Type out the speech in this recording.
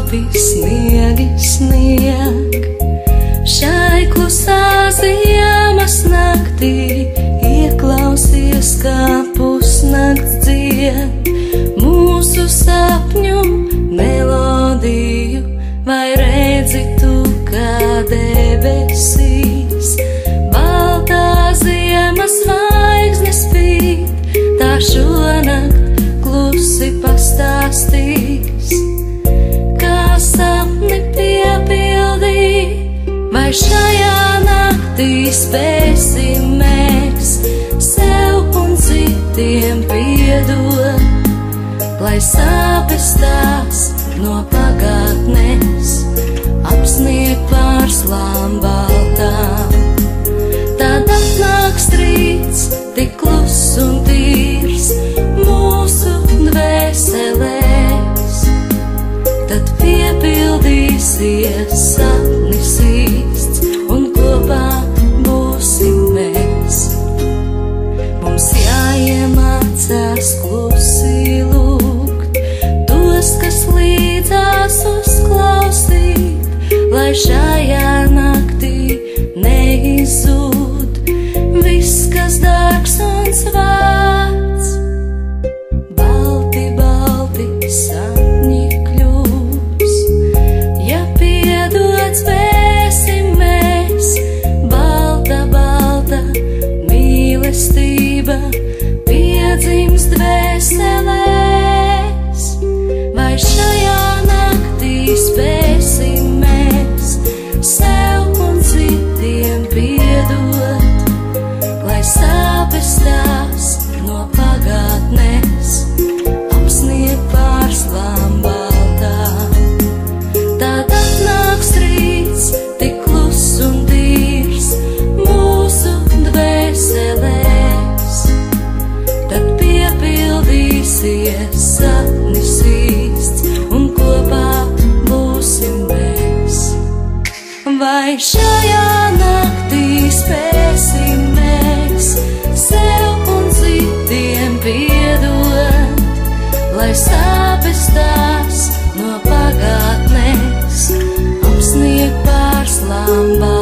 balti sniegi snieg. Šai klusā ziemas naktī ieklausies, kā pusnakts dzied mūsu sapņu melodiju, vai redzi tu, kā debesīs baltā ziemas zvaigzne spīd, tā šonakt klusi pastāstīs, kā sapni piepildīt. Vai šajā naktī spēsim mēs sev un citiem piedot, lai sāpes tās no pagātnes apsniegt pārslām baltām. Tad atnāks rīts tik kluss un tīrs mūsu dvēselēs, tad piepildīsies sapnis īsts un kopā būsim mēs. Mums jāiemācās klusi lūgt tos, kas līdzās uzklausīt, lai šajā naktī neizzūd viss, kas dārgs un svāts. Balti, balti sapņi kļūs, ja piedot spēsim mēs. Balta, balta mīlestība piedzimst dvēselēs. Vai šajā naktī spēsim mēs sev un citiem piedot, lai sāpes tās no pagātnes apsniegt pārslām baltām. Tad atnāks rīts tik kluss un tīrs mūsu dvēselēs, tad piepildīsies sapnis īsts un kopā būsim mēs. Vai šajā naktī spēsim mēs sev un citiem piedot, lai sāpes tās no pagātnes apsniegt pārslām baltām.